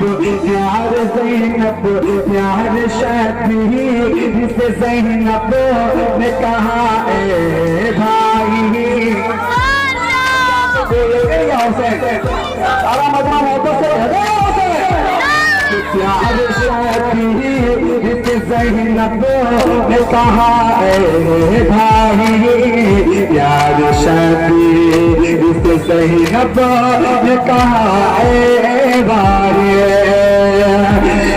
प्यार ज़ैनब प्यार शबी जिसे ज़ैनब ने कहा ए भाई सारा मजमा मोहब्बत से प्यार शबी जिसे ज़ैनब ने कहा ए भाई प्यार शबी जिसे ज़ैनब ने कहा ए भाई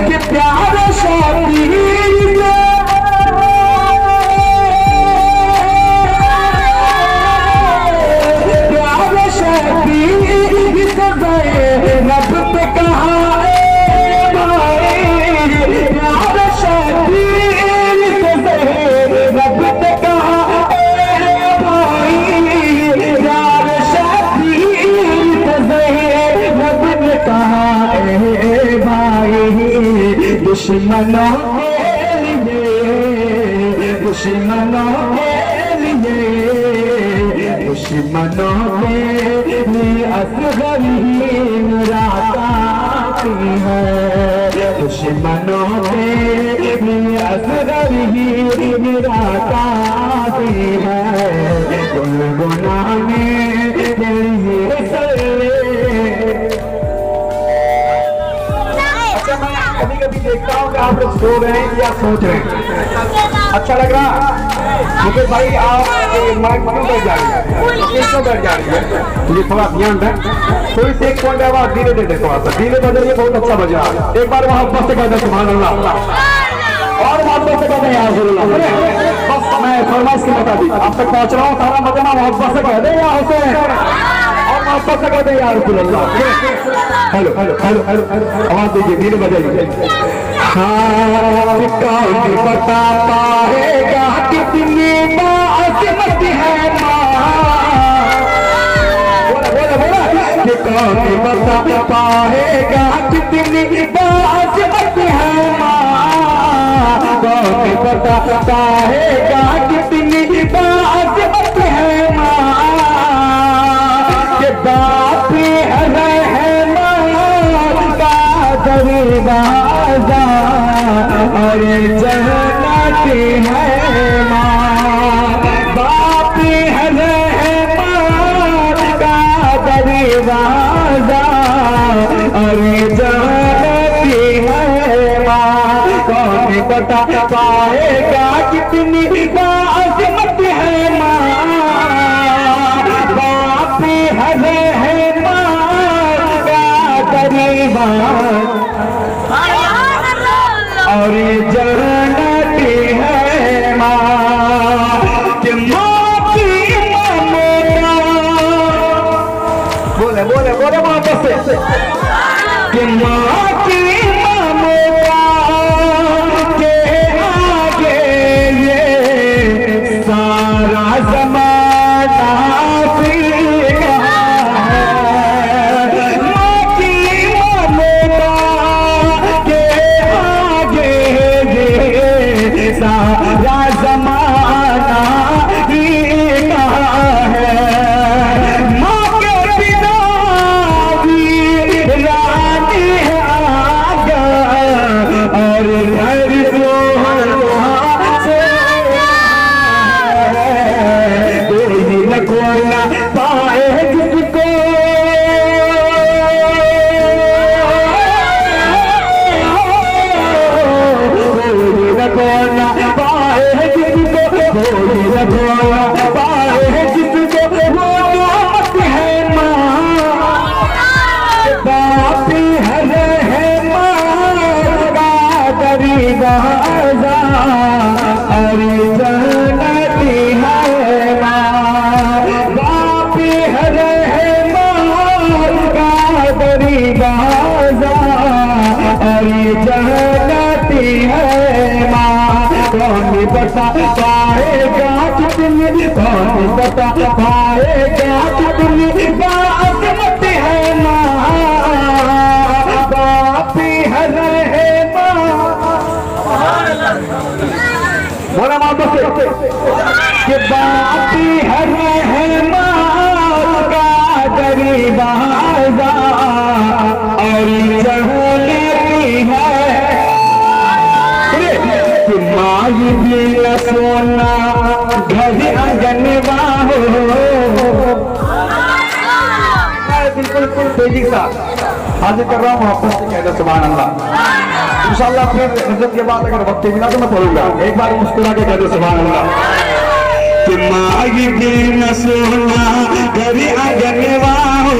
कि प्यार शबी दुश्मनों के लिए दुश्मनों के लिए दुश्मनों के लिए असगर ही मेरा काफी है दुश्मनों के लिए असगर ही मेरा काफी है गुनगुना में तेरी सल्ले। कभी कभी देखता हूँ कि आप लोग सो रहे हैं या सोच रहे हैं, अच्छा लग रहा मुझे भाई। आप माइक क्यों बैठ जा रही है, क्यों बैठ जा रही है, मुझे थोड़ा ध्यान दें। थोड़ी सी एक पॉइंट आवाज धीरे दे दे, थोड़ा सा धीरे बजाइए, बहुत अच्छा बज रहा है। एक बार वहां बस से कहते सुभान अल्लाह और मोहब्बत से कहते या रसूल अल्लाह। बस मैं फरमाइश की बता दी आप तक पहुंच रहा हूँ, सारा मजना मोहब्बत से कह दे या हुसैन और मोहब्बत से कहते या रसूल अल्लाह। हेलो हेलो हेलो हेलो आवाज दीजिए, धीरे बजाइए। हाँ कौन बता पाएगा कितनी बाज़मत है माँ, बोला बोला बोला, कौन बता पाएगा कितनी बाज़मत है माँ, कौन बता पाएगा कितनी बाज़मत है माँ, के बाप है दरवाजा और जन्नती है माँ, बाप है रहमान का दरवाजा और जन्नती है माँ, कौन बता पाएगा कितनी बाज़मत है माँ, बाप है रहमान का दरवाजा और जन्नती है माँ, कि माँ की ममता, बोले बोले बोले माँ से, कि माँ की ममता के आगे ये सारा ज़माना फीका है, माँ की ममता सारा ज़माना ही कहा है, माँ के बिना भी रानी है आगा और घर से कोई न खोलना पाए जिसको, बता पाएगा कितनी, कौन बता पाएगा कितनी बाज़मत है माँ, बाप है रहमान, बोला माँ बस कि बाप है रहमान का दरवाजा और जहले माई बिन सोना घर आंगनवा हो। बिल्कुल तेजी से हाजिर कर रहा हूँ, वापस से कह दो सुभान अल्लाह। इंशाल्लाह फिर इज्जत के बाद अगर वक्त मिला तो मैं पढ़ूंगा, एक बार मुस्कुरा के कह दो सुभान अल्लाह। कि माई बिन सोना घर आंगनवा हो,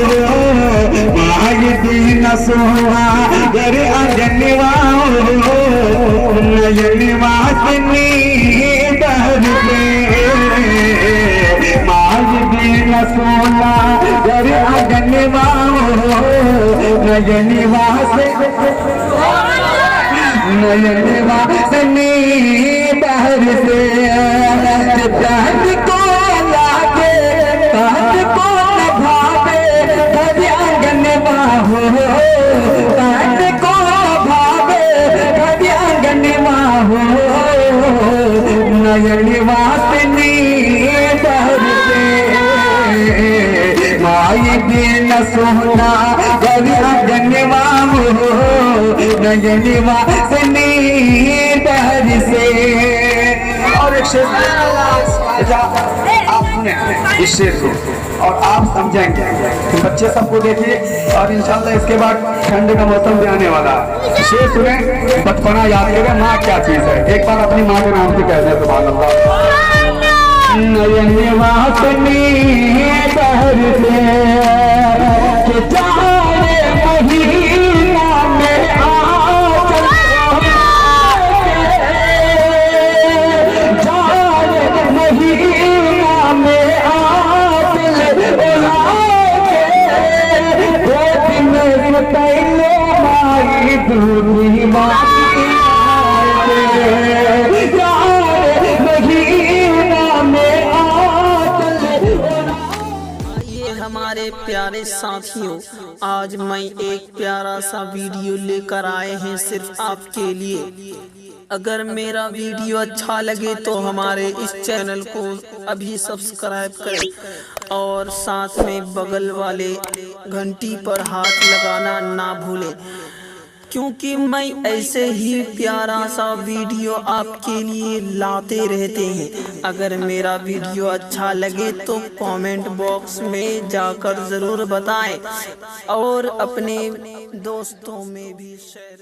माई बिन सोना घर आंगनवा हो, नयनवा सनी दर माई बिन सोना घर आंगनवा हो, नयनवा से नयनवा सनी दर से चांद को लागे चांद को भावे घर आंगनवा हो, चांद को भावे घर आंगनवा हो, नयनवा सनी दर से माई बिन सोना घर आंगनवा हो, नयनवा सनी दर से। और एक शेर आप सुने इस शेर को और आप समझेंगे। तो बच्चे सबको देखिए और इंशाल्लाह इसके बाद ठंड का मौसम भी आने वाला है। शेर सुने, बचपना याद करें, माँ क्या चीज है। एक बार अपनी माँ के नाम से कह दें सुभान अल्लाह। नयनवा सनी दर से चारे महीना में आंचल महीना में आंचल गोद में पहले माई दूरी माई महीना में आंचल। ये हमारे प्यारे साथियों, आज मैं एक प्यारा सा वीडियो लेकर आए हैं सिर्फ आपके लिए। अगर मेरा वीडियो अच्छा लगे तो हमारे इस चैनल को अभी सब्सक्राइब करें और साथ में बगल वाले घंटी पर हाथ लगाना ना भूलें, क्योंकि मैं ऐसे ही प्यारा सा वीडियो आपके लिए लाते रहते हैं। अगर मेरा वीडियो अच्छा लगे तो कमेंट बॉक्स में जाकर ज़रूर बताएं और अपने दोस्तों में भी शेयर